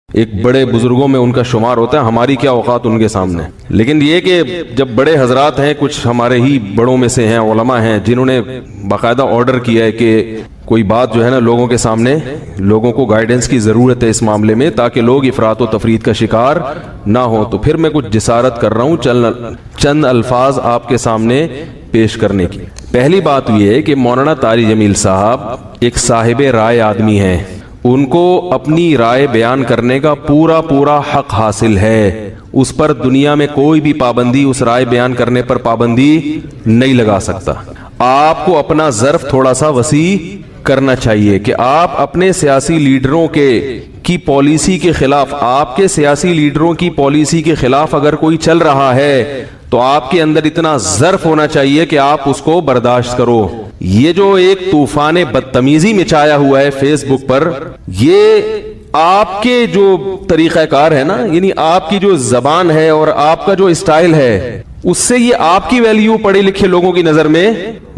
ایک بڑے بزرگوں میں ان کا شمار ہوتا ہے، ہماری کیا اوقات ان کے سامنے. لیکن یہ کہ جب بڑے حضرات ہیں، کچھ ہمارے ہی بڑوں میں سے ہیں، علماء ہیں جنہوں نے باقاعدہ آرڈر کیا ہے کہ کوئی بات جو ہے نا لوگوں کے سامنے، لوگوں کو گائیڈنس کی ضرورت ہے اس معاملے میں تاکہ لوگ افراط و تفرید کا شکار نہ ہو، تو پھر میں کچھ جسارت کر رہا ہوں چند الفاظ آپ کے سامنے پیش کرنے کی. پہلی بات یہ ہے کہ مولانا طاری جمیل صاحب ایک صاحب رائے آدمی ہیں، ان کو اپنی رائے بیان کرنے کا پورا حق حاصل ہے. اس پر دنیا میں کوئی بھی پابندی، اس رائے بیان کرنے پر پابندی نہیں لگا سکتا. آپ کو اپنا ظرف تھوڑا سا وسیع کرنا چاہیے کہ آپ اپنے سیاسی لیڈروں کی پالیسی کے خلاف، آپ کے سیاسی لیڈروں کی پالیسی کے خلاف اگر کوئی چل رہا ہے تو آپ کے اندر اتنا ظرف ہونا چاہیے کہ آپ اس کو برداشت کرو. یہ جو ایک طوفان بدتمیزی مچایا ہوا ہے فیس بک پر، یہ آپ کے جو طریقہ کار ہے نا، یعنی آپ کی جو زبان ہے اور آپ کا جو اسٹائل ہے، اس سے یہ آپ کی ویلیو پڑھے لکھے لوگوں کی نظر میں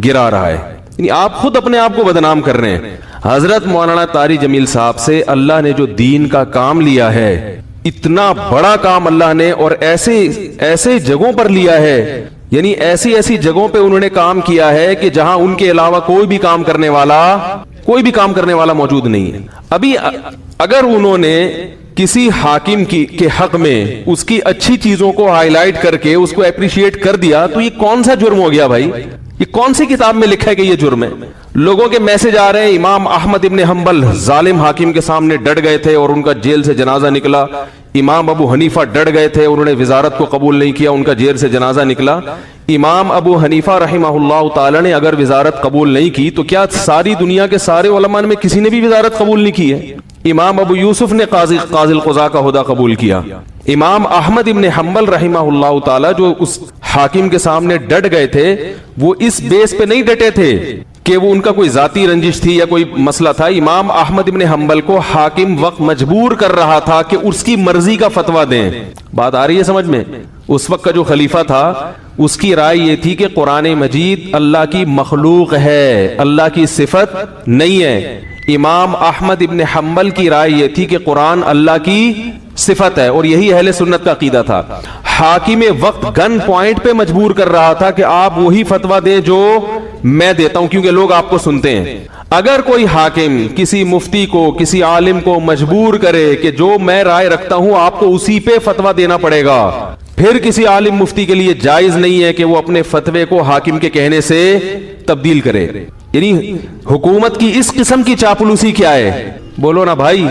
گرا رہا ہے. یعنی آپ خود اپنے آپ کو بدنام کر رہے ہیں. حضرت مولانا طاری جمیل صاحب سے اللہ نے جو دین کا کام لیا ہے، اتنا بڑا کام اللہ نے، اور ایسے جگہوں پر لیا ہے، یعنی ایسی جگہوں پہ انہوں نے کام کیا ہے کہ جہاں ان کے علاوہ کوئی بھی کام کرنے والا موجود نہیں ہے. ابھی اگر انہوں نے کسی حاکم کے حق میں اس کی اچھی چیزوں کو ہائی لائٹ کر کے اس کو اپریشیٹ کر دیا تو یہ کون سا جرم ہو گیا بھائی؟ یہ کون سی کتاب میں لکھا ہے کہ یہ جرم ہے؟ لوگوں کے میسج آ رہے ہیں، امام احمد ابن حنبل ظالم حاکم کے سامنے ڈٹ گئے تھے اور ان کا جیل سے جنازہ نکلا. امام ابو حنیفہ ڈٹ گئے تھے، انہوں نے وزارت کو قبول نہیں کیا، ان کا جیل سے جنازہ نکلا. امام ابو حنیفہ رحمہ اللہ تعالی نے اگر وزارت قبول نہیں کی تو کیا ساری دنیا کے سارے علماء میں کسی نے بھی وزارت قبول نہیں کی ہے؟ امام ابو یوسف نے قاضی القضاء کا عہدہ قبول کیا. امام احمد ابن حنبل رحمہ اللہ تعالی جو اس حاکم کے سامنے ڈٹ گئے تھے، وہ اس بیس پہ نہیں ڈٹے تھے کہ وہ ان کا کوئی ذاتی رنجش تھی یا کوئی مسئلہ تھا. امام احمد ابن حنبل کو حاکم وقت مجبور کر رہا تھا کہ اس کی مرضی کا فتویٰ دیں. بات آ رہی ہے سمجھ میں؟ اس وقت کا جو خلیفہ تھا اس کی رائے یہ تھی کہ قرآن مجید اللہ کی مخلوق ہے، اللہ کی صفت نہیں ہے. امام احمد ابن حنبل کی رائے یہ تھی کہ قرآن اللہ کی صفت ہے، اور یہی اہل سنت کا عقیدہ تھا. حاکم وقت گن پوائنٹ پہ مجبور کر رہا تھا کہ آپ وہی فتویٰ دیں جو میں دیتا ہوں، کیونکہ لوگ آپ کو سنتے ہیں. اگر کوئی حاکم کسی مفتی کو، کسی عالم کو مجبور کرے کہ جو میں رائے رکھتا ہوں آپ کو اسی پہ فتویٰ دینا پڑے گا، پھر کسی عالم مفتی کے لیے جائز نہیں ہے کہ وہ اپنے فتوے کو حاکم کے کہنے سے تبدیل کرے. یعنی حکومت کی اس قسم کی چاپلوسی کیا ہے؟ بولو نا بھائی،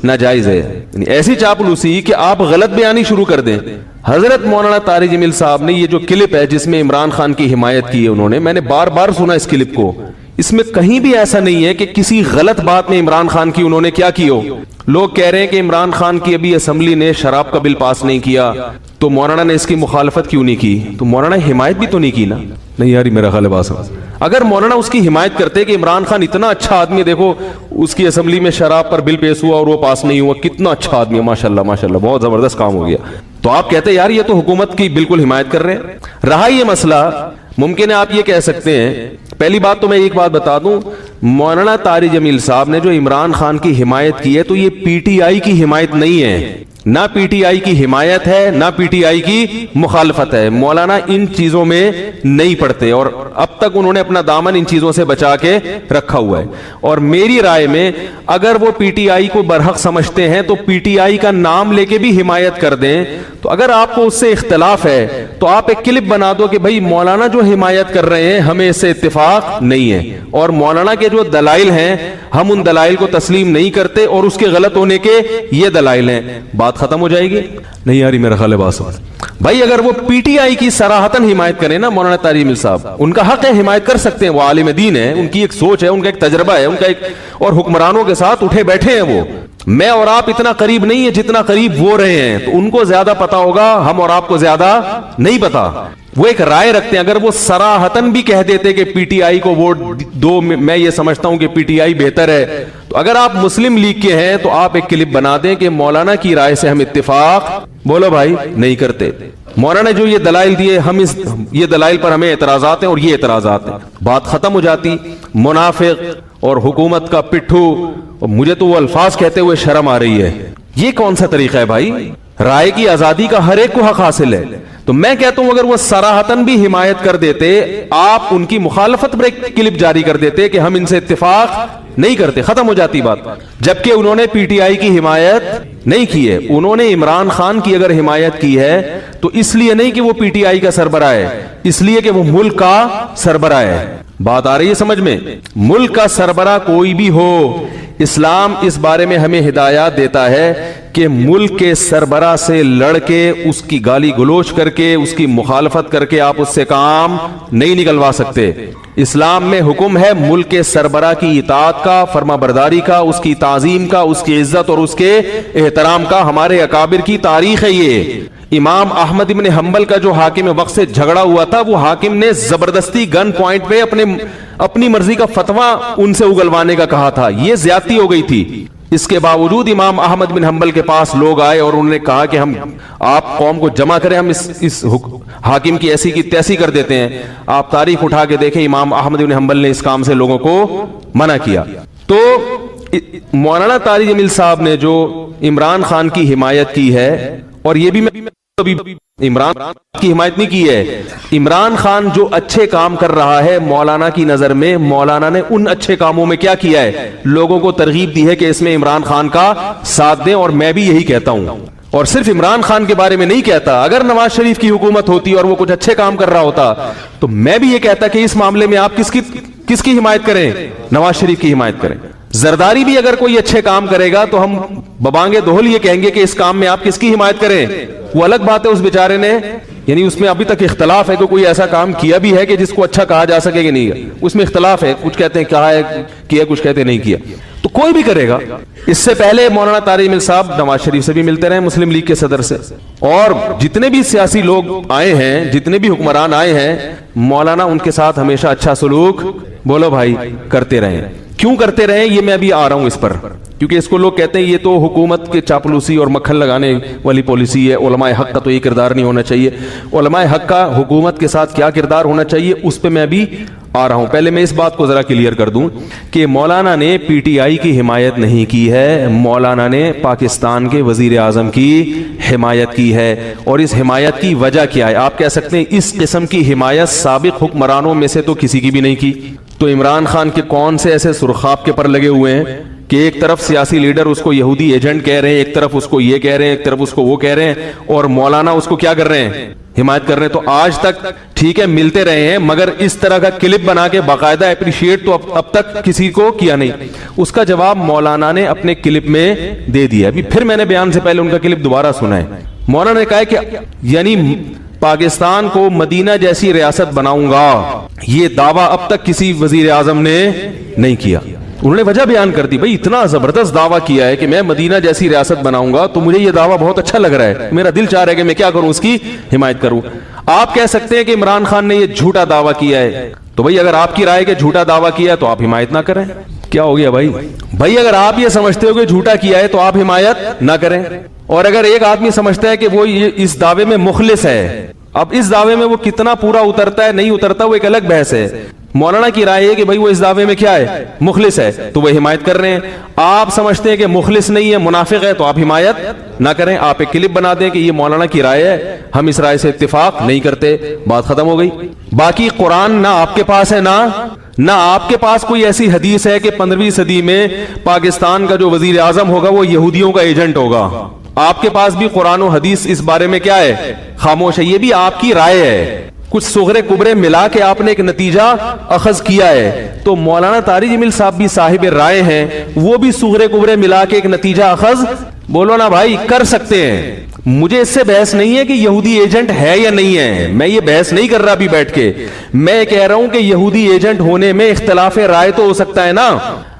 ناجائز ہے. یعنی ایسی چاپلوسی کہ آپ غلط بیانی شروع کر دیں. حضرت مولانا طاری جمیل صاحب نے یہ جو کلپ ہے جس میں عمران خان کی حمایت کی ہے انہوں نے، میں نے بار سنا اس کلپ کو، اس میں کہیں بھی ایسا نہیں ہے کہ کسی غلط بات میں عمران خان کی انہوں نے کیا کی ہو. لوگ کہہ رہے ہیں کہ عمران خان کی ابھی اسمبلی نے شراب کا بل پاس نہیں کیا تو مولانا نے اس کی مخالفت کیوں نہیں کی؟ تو مولانا حمایت بھی تو نہیں کی نا. نہیں یار میرا خیال ہے بات سمجھ. اگر مولانا اس کی حمایت کرتے کہ عمران خان اتنا اچھا آدمی، دیکھو اس کی اسمبلی میں شراب پر بل پیش ہوا اور وہ پاس نہیں ہوا، کتنا اچھا آدمی ہے، ماشاءاللہ بہت زبردست کام ہو گیا، تو آپ کہتے یار یہ تو حکومت کی بالکل حمایت کر رہے ہیں. رہا یہ مسئلہ، ممکن ہے آپ یہ کہہ سکتے ہیں، پہلی بات تو میں ایک بات بتا دوں، مولانا طاری جمیل صاحب نے جو عمران خان کی حمایت کی ہے تو یہ پی ٹی آئی کی حمایت نہیں ہے، نہ پی ٹی آئی کی حمایت ہے نہ پی ٹی آئی کی مخالفت ہے. مولانا ان چیزوں میں نہیں پڑتے اور اب تک انہوں نے اپنا دامن ان چیزوں سے بچا کے رکھا ہوا ہے. اور میری رائے میں اگر وہ پی ٹی آئی کو برحق سمجھتے ہیں تو پی ٹی آئی کا نام لے کے بھی حمایت کر دیں. تو اگر آپ کو اس سے اختلاف ہے تو آپ ایک کلپ بنا دو کہ بھائی مولانا جو حمایت کر رہے ہیں ہمیں اس سے اتفاق نہیں ہے، اور مولانا کے جو دلائل ہیں ہم ان دلائل کو تسلیم نہیں کرتے اور اس کے غلط ہونے کے یہ دلائل ہیں. بات ختم ہو جائے گی. نہیں یاری میرا خیال ہے بات سمجھ. بھائی اگر وہ پی ٹی آئی کی صراحتاً حمایت کریں نا مولانا طاری جمیل صاحب، ان کا حق ہے، حمایت کر سکتے ہیں، وہ عالم دین ہے، ان کی ایک سوچ ہے، ان کا ایک تجربہ ہے، ان کا ایک، اور حکمرانوں کے ساتھ اٹھے بیٹھے ہیں وہ. میں اور آپ اتنا قریب نہیں ہے جتنا قریب وہ رہے ہیں، تو ان کو زیادہ پتا ہوگا، ہم اور آپ کو زیادہ نہیں پتا. وہ ایک رائے رکھتے ہیں. اگر وہ صراحتاً بھی کہہ دیتے کہ پی ٹی آئی کو ووٹ دو، میں یہ سمجھتا ہوں کہ پی ٹی آئی بہتر ہے، تو اگر آپ مسلم لیگ کے ہیں تو آپ ایک کلپ بنا دیں کہ مولانا کی رائے سے ہم اتفاق، بولو بھائی، نہیں کرتے. مولانا جو یہ دلائل دیے، ہم یہ دلائل پر ہمیں اعتراضات ہیں اور یہ اعتراضات ہیں، بات ختم ہو جاتی. منافق اور حکومت کا پٹھو، مجھے تو وہ الفاظ کہتے ہوئے شرم آ رہی ہے یہ کون سا طریقہ ہے بھائی؟ رائے کی آزادی کا ہر ایک کو حق حاصل ہے. تو میں کہتا ہوں اگر وہ صراحتاً بھی حمایت کر دیتے, آپ ان کی مخالفت پر ایک کلپ جاری کر دیتے کہ ہم ان سے اتفاق نہیں کرتے, ختم ہو جاتی بات. جبکہ انہوں نے پی ٹی آئی کی حمایت نہیں کی ہے, انہوں نے عمران خان کی اگر حمایت کی ہے تو اس لیے نہیں کہ وہ پی ٹی آئی کا سربراہ ہے, اس لیے کہ وہ ملک کا سربراہ ہے. بات آ رہی ہے سمجھ میں؟ ملک کا سربراہ کوئی بھی ہو, اسلام اس بارے میں ہمیں ہدایات دیتا ہے کہ ملک کے سربراہ سے لڑ کے, اس کی گالی گلوچ کر کے, اس کی مخالفت کر کے آپ اس سے کام نہیں نکلوا سکتے. اسلام میں حکم ہے ملک کے سربراہ کی اطاعت کا, فرما برداری کا, اس کی تعظیم کا, اس کی عزت اور اس کے احترام کا. ہمارے اکابر کی تاریخ ہے یہ. امام احمد ابن حنبل کا جو حاکم وقت سے جھگڑا ہوا تھا, وہ حاکم نے زبردستی گن پوائنٹ پہ اپنی مرضی کا فتویٰ ان سے اگلوانے کا کہا تھا. یہ زیادتی ہو گئی تھی. اس کے باوجود امام احمد بن حنبل کے پاس لوگ آئے اور انہوں نے کہا کہ آپ قوم کو جمع کریں, ہم اس حاکم کی ایسی کی تیسی کر دیتے ہیں. آپ تاریخ اٹھا کے دیکھیں, امام احمد بن حنبل نے اس کام سے لوگوں کو منع کیا. تو مولانا طارق جمیل صاحب نے جو عمران خان کی حمایت کی ہے, اور یہ بھی میں عمران کی حمایت نہیں کی ہے, عمران خان جو اچھے کام کر رہا ہے مولانا کی نظر میں, مولانا نے ان اچھے کاموں میں کیا کیا ہے, لوگوں کو ترغیب دی ہے کہ اس میں عمران خان کا ساتھ دیں. اور میں بھی یہی کہتا ہوں, اور صرف عمران خان کے بارے میں نہیں کہتا. اگر نواز شریف کی حکومت ہوتی اور وہ کچھ اچھے کام کر رہا ہوتا تو میں بھی یہ کہتا کہ اس معاملے میں آپ کس کی حمایت کریں؟ نواز شریف کی حمایت کریں. زرداری بھی اگر کوئی اچھے کام کرے گا تو ہم ببانگے دوہل یہ کہیں گے کہ اس کام میں آپ کس کی حمایت کریں. وہ الگ بات ہے, اس بیچارے نے, یعنی اس میں ابھی تک اختلاف ہے کہ کوئی ایسا کام کیا بھی ہے کہ جس کو اچھا کہا جا سکے کہ نہیں, اس میں اختلاف ہے. کچھ کہتے ہیں کیا, کچھ کہتے ہیں نہیں کیا. تو کوئی بھی کرے گا. اس سے پہلے مولانا طارق جمیل صاحب نواز شریف سے بھی ملتے رہے, مسلم لیگ کے صدر سے, اور جتنے بھی سیاسی لوگ آئے ہیں, جتنے بھی حکمران آئے ہیں, مولانا ان کے ساتھ ہمیشہ اچھا سلوک, بولو بھائی, کرتے رہے. کیوں کرتے رہے یہ میں ابھی آ رہا ہوں اس پر, کیونکہ اس کو لوگ کہتے ہیں یہ تو حکومت کے چاپلوسی اور مکھن لگانے والی پالیسی ہے. علماء حق کا تو یہ کردار نہیں ہونا چاہیے. علماء حق کا حکومت کے ساتھ کیا کردار ہونا چاہیے اس پہ میں ابھی آ رہا ہوں. پہلے میں اس بات کو ذرا کلیئر کر دوں کہ مولانا نے پی ٹی آئی کی حمایت نہیں کی ہے, مولانا نے پاکستان کے وزیر اعظم کی حمایت کی ہے. اور اس حمایت کی وجہ کیا ہے؟ آپ کہہ سکتے ہیں اس قسم کی حمایت سابق حکمرانوں میں سے تو کسی کی بھی نہیں کی. تو عمران خان کے کون سے ایسے سرخاب کے پر لگے ہوئے ہیں کہ ایک طرف سیاسی لیڈر اس کو یہودی ایجنٹ کہہ رہے ہیں, ایک طرف اس کو یہ کہہ رہے ہیں, ایک طرف اس کو وہ کہہ رہے ہیں, اور مولانا اس کو کیا کر رہے ہیں, حمایت کر رہے ہیں. تو آج تک ٹھیک ہے ملتے رہے ہیں, مگر اس طرح کا کلپ بنا کے باقاعدہ اپریشیٹ تو اب تک کسی کو کیا نہیں. اس کا جواب مولانا نے اپنے کلپ میں دے دیا. ابھی پھر میں نے بیان سے پہلے ان کا کلپ دوبارہ سنا ہے. مولانا نے کہا کہ یعنی پاکستان کو مدینہ جیسی ریاست بناؤں گا, یہ دعویٰ اب تک کسی وزیر اعظم نے نہیں کیا. انہوں نے وجہ بیان کر دی, بھئی اتنا زبردست دعویٰ کیا ہے کہ میں مدینہ جیسی ریاست بناؤں گا, تو مجھے یہ دعویٰ بہت اچھا لگ رہا ہے, میرا دل چاہ رہا ہے کہ میں کیا کروں, اس کی حمایت کروں. آپ کہہ سکتے ہیں کہ عمران خان نے یہ جھوٹا دعویٰ کیا ہے, تو بھئی اگر آپ کی رائے کہ جھوٹا دعویٰ کیا ہے تو آپ حمایت نہ کریں. کیا ہو گیا بھائی اگر آپ یہ سمجھتے ہو کہ جھوٹا کیا ہے تو آپ حمایت نہ کریں. اور اگر ایک آدمی سمجھتا ہے کہ وہ اس دعوے میں مخلص ہے, اب اس دعوے میں وہ کتنا پورا اترتا ہے نہیں اترتا وہ ایک الگ بحث ہے. مولانا کی رائے ہے کہ بھائی وہ اس دعوے میں کیا ہے, مخلص ہے, تو وہ حمایت کر رہے ہیں. آپ سمجھتے ہیں کہ مخلص نہیں ہے, منافق ہے, تو آپ حمایت نہ کریں. آپ ایک کلپ بنا دیں کہ یہ مولانا کی رائے ہے, ہم اس رائے سے اتفاق نہیں کرتے, بات ختم ہو گئی. باقی قرآن نہ آپ کے پاس ہے نہ آپ کے پاس کوئی ایسی حدیث ہے کہ 15ویں صدی میں پاکستان کا جو وزیر اعظم ہوگا وہ یہودیوں کا ایجنٹ ہوگا. آپ کے پاس بھی قرآن و حدیث اس بارے میں کیا ہے, خاموش ہے. یہ بھی آپ کی رائے ہے, کچھ صغرے کبرے ملا کے آپ نے ایک نتیجہ اخذ کیا ہے. تو مولانا طارق جمیل صاحب بھی صاحب رائے ہیں, وہ بھی صغرے کبرے ملا کے ایک نتیجہ اخذ, بولو نا بھائی, کر سکتے ہیں. مجھے اس سے بحث نہیں ہے کہ یہودی ایجنٹ ہے یا نہیں ہے, میں یہ بحث نہیں کر رہا ابھی بیٹھ کے. میں کہہ رہا ہوں کہ یہودی ایجنٹ ہونے میں اختلاف رائے تو ہو سکتا ہے نا.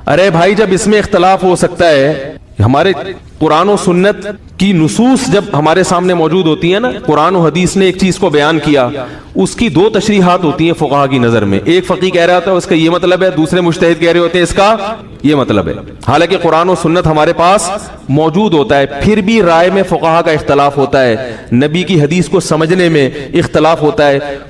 ارے بھائی جب اس میں اختلاف ہو سکتا ہے, ہمارے قرآن و سنت کی نصوص جب ہمارے سامنے موجود ہوتی ہیں نا, قرآن و حدیث نے ایک چیز کو بیان کیا, اس کی دو تشریحات ہوتی ہیں فقہا کی نظر میں. ایک فقیہ کہہ رہا ہوتا ہے اس کا یہ مطلب ہے, دوسرے مجتہد کہہ رہے ہوتے ہیں اس کا یہ مطلب ہے. حالانکہ قرآن و سنت ہمارے پاس موجود ہوتا ہے, پھر بھی رائے میں فقہا کا اختلاف ہوتا ہے, نبی کی حدیث کو سمجھنے میں اختلاف ہوتا ہے.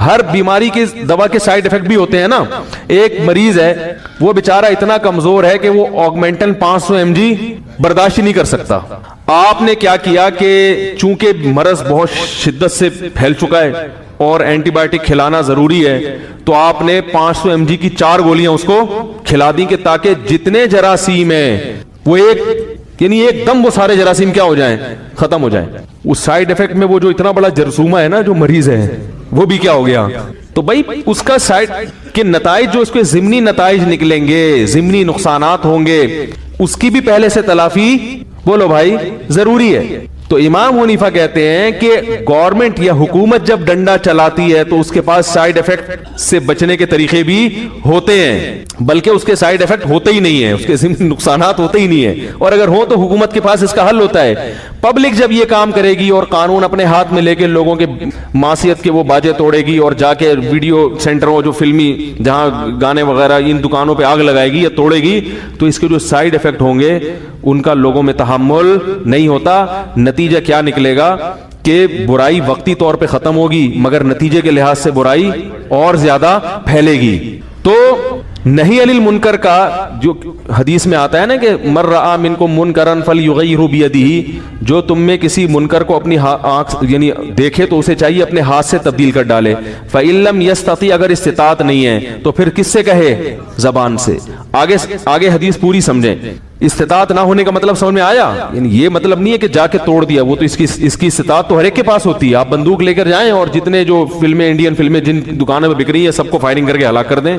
ہر بیماری کی دوا کے سائیڈ افیکٹ بھی ہوتے ہیں نا. ایک مریض ہے وہ بیچارہ اتنا کمزور ہے کہ وہ آگمنٹن 500 mg برداشت نہیں کر سکتا. آپ نے کیا کیا کہ چونکہ مرض بہت شدت سے پھیل چکا ہے اور اینٹی بائیوٹک کھلانا ضروری ہے, تو آپ نے 500 mg کی 4 گولیاں اس کو کھلا دی کہ تاکہ جتنے جراثیم ہیں وہ یعنی ایک دم وہ سارے جراثیم کیا ہو جائیں, ختم ہو جائیں. اس سائیڈ افیکٹ میں وہ جو اتنا بڑا جرثومہ ہے نا جو مریض ہے وہ بھی کیا ہو گیا. تو بھائی اس کا سائیڈ کے نتائج جو اس کے ضمنی نتائج نکلیں گے, ضمنی نقصانات ہوں گے, اس کی بھی پہلے سے تلافی بولو بھائی ضروری ہے. تو امام حنیفہ کہتے ہیں کہ گورنمنٹ یا حکومت جب ڈنڈا چلاتی ہے تو اس کے پاس سائیڈ افیکٹ سے بچنے کے طریقے بھی ہوتے ہیں, بلکہ اس کے سائیڈ افیکٹ ہوتے ہی نہیں ہیں, اس کے ضمن نقصانات ہوتے ہی نہیں ہیں, اور اگر ہوں تو حکومت کے پاس اس کا حل ہوتا ہے. پبلک جب یہ کام کرے گی اور قانون اپنے ہاتھ میں لے کے لوگوں کے معصیت کے وہ باجے توڑے گی اور جا کے ویڈیو سینٹروں جو فلمی جہاں گانے وغیرہ ان دکانوں پہ آگ لگائے گی یا توڑے گی, تو اس کے جو سائیڈ افیکٹ ہوں گے ان کا لوگوں میں تحمل نہیں ہوتا. نتیجہ کیا نکلے گا کہ برائی وقتی طور پہ ختم ہوگی مگر نتیجے کے لحاظ سے برائی اور زیادہ پھیلے گی. تو نہی عن المنکر کا جو حدیث میں آتا ہے نا کہ من رأى منکم منکرا فلیغیرہ بیدہ, جو تم میں کسی منکر کو اپنی آنکھ یعنی دیکھے تو اسے چاہیے اپنے ہاتھ سے تبدیل کر ڈالے. فإن لم یستطع, اگر استطاعت نہیں ہے تو پھر کس سے کہے, زبان سے. آگے حدیث پوری سمجھیں. استطاعت نہ ہونے کا مطلب سمجھ میں آیا, یعنی یہ مطلب نہیں ہے کہ جا کے توڑ دیا, وہ تو اس کی استطاعت تو ہر ایک کے پاس ہوتی ہے. آپ بندوق لے کر جائیں اور جتنے جو فلمیں انڈین فلمیں جن دکانوں میں بک رہی ہیں سب کو فائرنگ کر کے ہلاک کر دیں.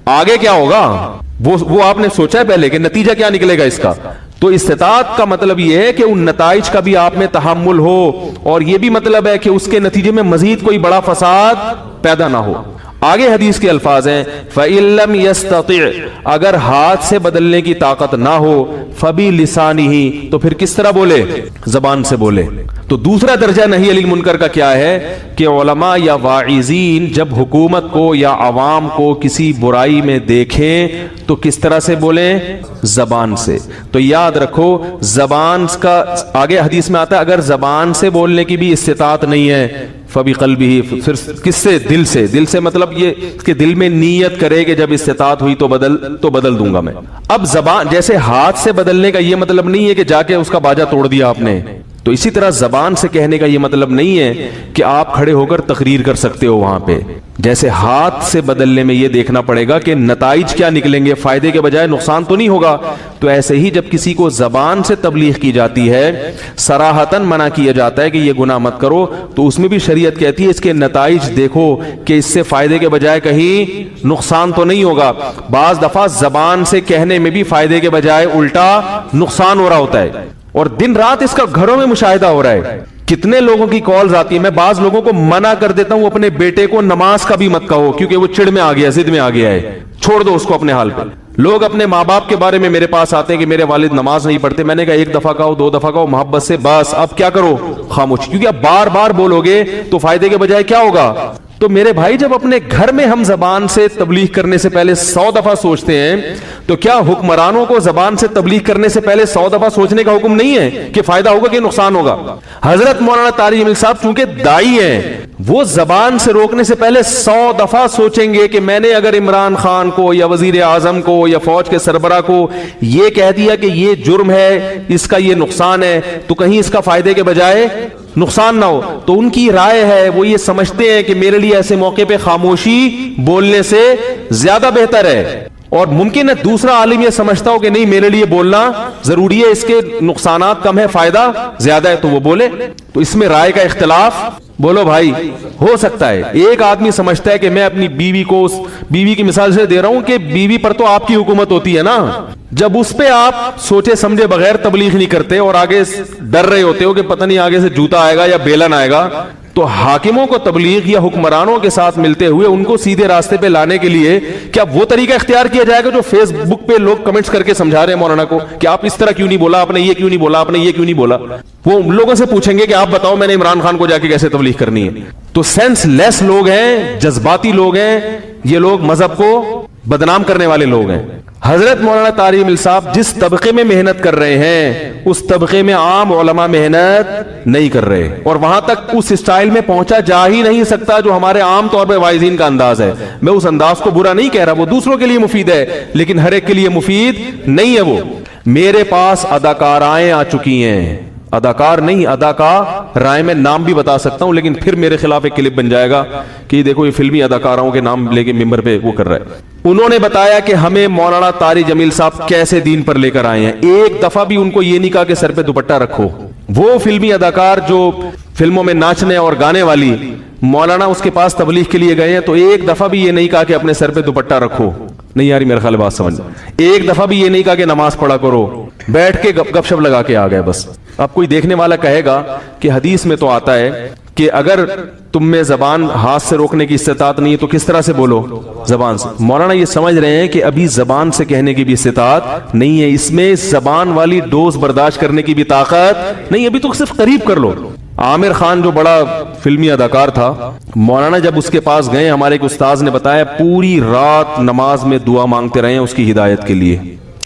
آگے کیا ہوگا وہ آپ نے سوچا ہے پہلے کہ نتیجہ کیا نکلے گا اس کا. تو استطاعت کا مطلب یہ ہے کہ ان نتائج کا بھی آپ میں تحمل ہو, اور یہ بھی مطلب ہے کہ اس کے نتیجے میں مزید کوئی بڑا فساد پیدا نہ ہو. آگے حدیث کے الفاظ ہیں فَإِن لَمْ يَسْتَطِعْ, اگر ہاتھ سے بدلنے کی طاقت نہ ہو, فَبِلِسَانِهِ, تو پھر کس طرح بولے, زبان سے بولے. تو دوسرا درجہ نہی عن المنکر کا کیا ہے کہ علماء یا واعظین جب حکومت کو یا عوام کو کسی برائی میں دیکھیں تو کس طرح سے بولیں, زبان سے. تو یاد رکھو زبان کا آگے حدیث میں آتا ہے اگر زبان سے بولنے کی بھی استطاعت نہیں ہے فَبِقَلْبِهِ, پھر کس سے, دل سے. دل سے مطلب یہ کہ دل میں نیت کرے کہ جب استطاعت ہوئی تو بدل دوں گا میں. اب زبان جیسے ہاتھ سے بدلنے کا یہ مطلب نہیں ہے کہ جا کے اس کا باجا توڑ دیا آپ نے, تو اسی طرح زبان سے کہنے کا یہ مطلب نہیں ہے کہ آپ کھڑے ہو کر تقریر کر سکتے ہو وہاں پہ. جیسے ہاتھ سے بدلنے میں یہ دیکھنا پڑے گا کہ نتائج کیا نکلیں گے, فائدے کے بجائے نقصان تو نہیں ہوگا. تو ایسے ہی جب کسی کو زبان سے تبلیغ کی جاتی ہے, صراحتاً منع کیا جاتا ہے کہ یہ گناہ مت کرو, تو اس میں بھی شریعت کہتی ہے اس کے نتائج دیکھو کہ اس سے فائدے کے بجائے کہیں نقصان تو نہیں ہوگا. بعض دفعہ زبان سے کہنے میں بھی فائدے کے بجائے الٹا نقصان ہو رہا ہوتا ہے, اور دن رات اس کا گھروں میں مشاہدہ ہو رہا ہے. کتنے لوگوں کی کالز آتی ہیں, میں بعض لوگوں کو منع کر دیتا ہوں اپنے بیٹے کو نماز کا بھی مت کہو کیونکہ وہ چڑ میں آ گیا, ضد میں آ گیا ہے, چھوڑ دو اس کو اپنے حال پہ. لوگ اپنے ماں باپ کے بارے میں میرے پاس آتے ہیں کہ میرے والد نماز نہیں پڑھتے. میں نے کہا ایک دفعہ کہو, 2 دفعہ کہو محبت سے, بس اب کیا کرو, خاموش, کیونکہ اب بار بار بولو گے تو فائدے کے بجائے کیا ہوگا. تو میرے بھائی جب اپنے گھر میں ہم زبان سے تبلیغ کرنے سے پہلے 100 دفعہ سوچتے ہیں, تو کیا حکمرانوں کو زبان سے تبلیغ کرنے سے پہلے 100 دفعہ سوچنے کا حکم نہیں ہے کہ فائدہ ہوگا کہ نقصان ہوگا. حضرت مولانا طارق جمیل صاحب چونکہ دائی ہیں, وہ زبان سے روکنے سے پہلے 100 دفعہ سوچیں گے کہ میں نے اگر عمران خان کو یا وزیر اعظم کو یا فوج کے سربراہ کو یہ کہہ دیا کہ یہ جرم ہے, اس کا یہ نقصان ہے, تو کہیں اس کا فائدے کے بجائے نقصان نہ ہو. تو ان کی رائے ہے, وہ یہ سمجھتے ہیں کہ میرے لیے ایسے موقع پہ خاموشی بولنے سے زیادہ بہتر ہے. اور ممکن ہے دوسرا عالم یہ سمجھتا ہو کہ نہیں میرے لیے بولنا ضروری ہے, اس کے نقصانات کم ہے فائدہ زیادہ ہے, تو وہ بولے. تو اس میں رائے کا اختلاف بولو بھائی ہو سکتا ہے. ایک آدمی سمجھتا ہے کہ میں اپنی بیوی کو, بیوی کی مثال سے دے رہا ہوں کہ بیوی پر تو آپ کی حکومت ہوتی ہے نا, جب اس پہ آپ سوچے سمجھے بغیر تبلیغ نہیں کرتے اور آگے ڈر رہے ہوتے ہو کہ پتہ نہیں آگے سے جوتا آئے گا یا بیلن آئے گا, تو حاکموں کو تبلیغ یا حکمرانوں کے ساتھ ملتے ہوئے ان کو سیدھے راستے پہ لانے کے لیے کیا وہ طریقہ اختیار کیا جائے گا جو فیس بک پہ لوگ کمنٹس کر کے سمجھا رہے ہیں مولانا کو کہ آپ اس طرح کیوں نہیں بولا, آپ نے یہ کیوں نہیں بولا, آپ نے یہ کیوں نہیں بولا. وہ ان لوگوں سے پوچھیں گے کہ آپ بتاؤ میں نے عمران خان کو جا کے کیسے تبلیغ کرنی ہے. تو سینس لیس لوگ ہیں, جذباتی لوگ ہیں, یہ لوگ مذہب کو بدنام کرنے والے لوگ ہیں. حضرت مولانا طارق جمیل صاحب جس طبقے میں محنت کر رہے ہیں اس طبقے میں عام علماء محنت نہیں کر رہے, اور وہاں تک اس اسٹائل میں پہنچا جا ہی نہیں سکتا جو ہمارے عام طور پہ وائزین کا انداز ہے. میں اس انداز کو برا نہیں کہہ رہا, وہ دوسروں کے لیے مفید ہے لیکن ہر ایک کے لیے مفید نہیں ہے. وہ میرے پاس اداکارائیں آ چکی ہیں, اداکار نہیں اداکارائیں, میں نام بھی بتا سکتا ہوں لیکن پھر میرے خلاف ایک کلپ بن جائے گا کہ یہ دیکھو یہ فلمی اداکاروں کے نام لے کے ممبر پہ وہ کر رہا ہے. انہوں نے بتایا کہ ہمیں مولانا طارق جمیل صاحب کیسے دین پر لے کر آئے ہیں. ایک دفعہ بھی ان کو یہ نہیں کہا کہ سر پہ دوپٹہ رکھو. وہ فلمی اداکار جو فلموں میں ناچنے اور گانے والی, مولانا اس کے پاس تبلیغ کے لیے گئے ہیں تو ایک دفعہ بھی یہ نہیں کہا کہ اپنے سر پہ دوپٹہ رکھو. نہیں یاری میرا خیال بات سمجھ. ایک دفعہ بھی یہ نہیں کہا کہ نماز پڑھا کرو, بیٹھ کے گپ شپ لگا کے آ گئے بس. اب کوئی دیکھنے والا کہے گا کہ حدیث میں تو آتا ہے کہ اگر تم میں زبان ہاتھ سے روکنے کی استطاعت نہیں ہے تو کس طرح سے بولو, زبان سے. مولانا یہ سمجھ رہے ہیں کہ ابھی زبان سے کہنے کی بھی استطاعت نہیں ہے, اس میں زبان والی ڈوز برداشت کرنے کی بھی طاقت نہیں, ابھی تو صرف قریب کر لو. عامر خان جو بڑا فلمی اداکار تھا, مولانا جب اس کے پاس گئے, ہمارے ایک استاذ نے بتایا پوری رات نماز میں دعا مانگتے رہے ہیں اس کی ہدایت کے لیے.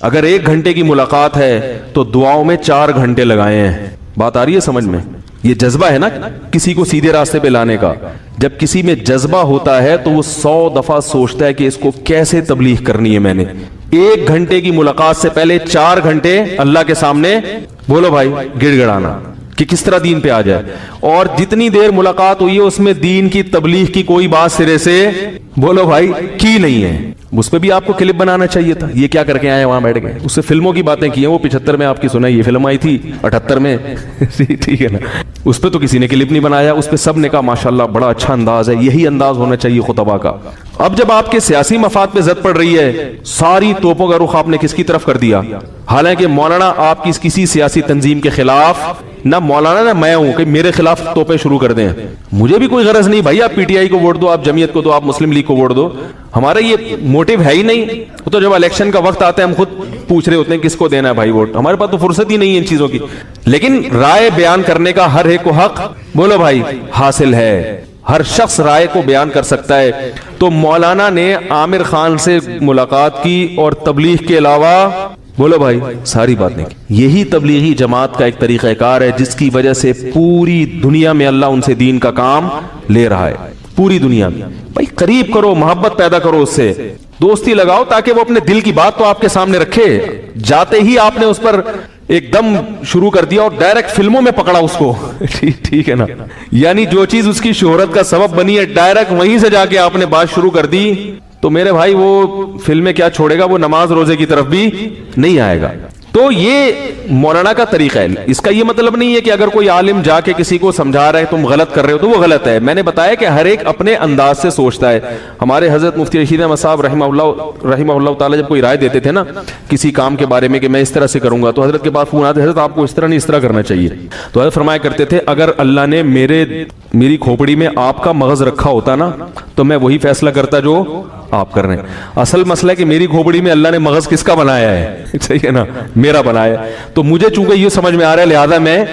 اگر 1 گھنٹے کی ملاقات ہے تو دعاؤں میں 4 گھنٹے لگائے ہیں. بات آ رہی ہے سمجھ میں؟ یہ جذبہ ہے نا کسی کو سیدھے راستے پہ لانے کا. جب کسی میں جذبہ ہوتا ہے تو وہ 100 دفعہ سوچتا ہے کہ اس کو کیسے تبلیغ کرنی ہے. میں نے 1 گھنٹے کی ملاقات سے پہلے 4 گھنٹے اللہ کے سامنے بولو بھائی گڑ گڑانا کہ کس طرح دین پہ آ جائے. اور جتنی دیر ملاقات ہوئی ہے اس میں دین کی تبلیغ کی کوئی بات سرے سے بولو بھائی کی نہیں ہے. اس پہ بھی آپ کو کلپ بنانا چاہیے تھا. یہ کیا کر کے آئے وہاں بیٹھ گئے, اس سے فلموں کی باتیں کی ہیں. وہ 75 میں آپ کی سنا, یہ فلم آئی تھی 78 میں ٹھیک ہے نا, اس پہ تو کسی نے کلپ نہیں بنایا. اس پہ سب نے کہا ماشاءاللہ بڑا اچھا انداز ہے, یہی انداز ہونا چاہیے خطبہ کا. اب جب آپ کے سیاسی مفاد پہ زد پڑ رہی ہے, ساری توپوں کا رخ آپ نے کس کی طرف کر دیا. حالانکہ مولانا آپ کی کسی سیاسی تنظیم کے خلاف نہ مولانا نہ میں ہوں کہ میرے خلاف توپیں شروع کر دیں. مجھے بھی کوئی غرض نہیں بھائی, آپ پی ٹی آئی کو ووٹ دو, آپ جمعیت کو دو, آپ مسلم لیگ کو ووٹ دو, ہمارا یہ موٹیو ہے ہی نہیں. تو جب الیکشن کا وقت آتا ہے ہم خود پوچھ رہے ہوتے ہیں کس کو دینا ہے بھائی ووٹ. ہمارے پاس تو فرصت ہی نہیں ہے ان چیزوں کی. لیکن رائے بیان کرنے کا ہر ایک کو حق بولو بھائی حاصل ہے, ہر شخص رائے کو بیان کر سکتا ہے. تو مولانا نے عامر خان سے ملاقات کی اور تبلیغ کے علاوہ بولو بھائی ساری باتیں کی. یہی تبلیغی جماعت کا ایک طریقہ کار ہے جس کی وجہ سے پوری دنیا میں اللہ ان سے دین کا کام لے رہا ہے. پوری دنیا میں بھائی قریب کرو, محبت پیدا کرو, اس سے دوستی لگاؤ تاکہ وہ اپنے دل کی بات تو آپ کے سامنے رکھے. جاتے ہی آپ نے اس پر ایک دم شروع کر دیا اور ڈائریکٹ فلموں میں پکڑا اس کو ٹھیک ہے نا, یعنی جو چیز اس کی شہرت کا سبب بنی ہے ڈائریکٹ وہیں سے جا کے آپ نے بات شروع کر دی. تو میرے بھائی وہ فلمیں کیا چھوڑے گا, وہ نماز روزے کی طرف بھی نہیں آئے گا. تو یہ مولانا کا طریقہ ہے. اس کا یہ مطلب نہیں ہے کہ اگر کوئی عالم جا کے کسی کو سمجھا رہا ہے تم غلط کر رہے ہو تو وہ غلط ہے. میں نے بتایا کہ ہر ایک اپنے انداز سے سوچتا ہے. ہمارے حضرت مفتی رشید احمد صاحب رحمہ اللہ تعالی جب کوئی رائے دیتے تھے نا کسی کام کے بارے میں کہ میں اس طرح سے کروں گا, تو حضرت کے پاس فون آتے, حضرت آپ کو اس طرح نہیں اس طرح کرنا چاہیے. تو حضرت فرمایا کرتے تھے اگر اللہ نے میری کھوپڑی میں آپ کا مغز رکھا ہوتا نا تو میں وہی فیصلہ کرتا جو آپ کر رہے ہیں. اصل مسئلہ ہے کہ میری کھوپڑی میں اللہ نے مغز کس کا بنایا ہے, صحیح ہے نا, میرا بنایا ہے. تو مجھے چونکہ یہ سمجھ میں آ رہا ہے لہذا میں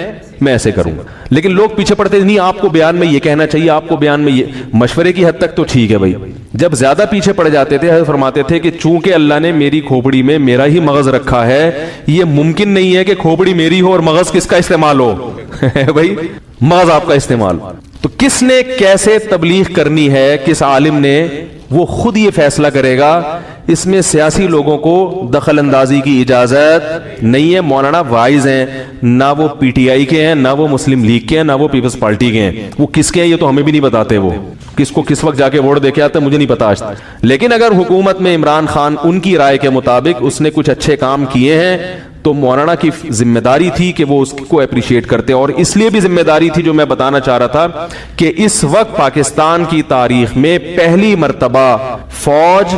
ایسے کروں گا. لیکن لوگ پیچھے پڑتے نہیں, آپ کو بیان میں یہ کہنا چاہیے, آپ کو بیان میں یہ, مشورے کی حد تک تو ٹھیک ہے بھائی. جب زیادہ پیچھے پڑ جاتے تھے حضرت فرماتے تھے کہ چونکہ اللہ نے میری کھوپڑی میں میرا ہی مغز رکھا ہے, یہ ممکن نہیں ہے کہ کھوپڑی میری ہو اور مغز کس کا استعمال ہو بھائی مغز آپ کا استعمال. تو کس نے کیسے تبلیغ کرنی ہے, کس عالم نے, وہ خود یہ فیصلہ کرے گا. اس میں سیاسی لوگوں کو دخل اندازی کی اجازت نہیں ہے. مولانا وائز ہیں, نہ وہ پی ٹی آئی کے ہیں, نہ وہ مسلم لیگ کے ہیں, نہ وہ پیپلز پارٹی کے ہیں. وہ کس کے ہیں یہ تو ہمیں بھی نہیں بتاتے, وہ کس کو کس وقت جا کے ووٹ دے کے آتے مجھے نہیں پتا آج تک. لیکن اگر حکومت میں عمران خان ان کی رائے کے مطابق اس نے کچھ اچھے کام کیے ہیں تو مولانا کی ذمہ داری تھی کہ وہ اس کو اپریشیٹ کرتے. اور اس لیے بھی ذمہ داری تھی جو میں بتانا چاہ رہا تھا کہ اس وقت پاکستان کی تاریخ میں پہلی مرتبہ فوج,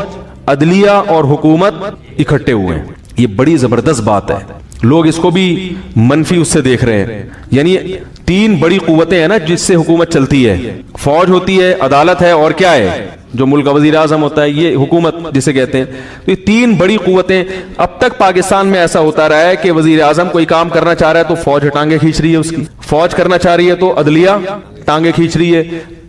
عدلیہ اور حکومت اکٹھے ہوئے ہیں. یہ بڑی زبردست بات ہے. لوگ اس کو بھی منفی اس سے دیکھ رہے ہیں. یعنی 3 بڑی قوتیں ہیں نا جس سے حکومت چلتی ہے, فوج ہوتی ہے, عدالت ہے, اور کیا ہے جو ملک کا وزیر اعظم ہوتا ہے, یہ حکومت جسے کہتے ہیں. تو یہ 3 بڑی قوتیں. اب تک پاکستان میں ایسا ہوتا رہا ہے کہ وزیر اعظم کوئی کام کرنا چاہ رہا ہے تو فوج ٹانگیں کھینچ رہی ہے اس کی, فوج کرنا چاہ رہی ہے تو عدلیہ ٹانگیں کھینچ رہی ہے,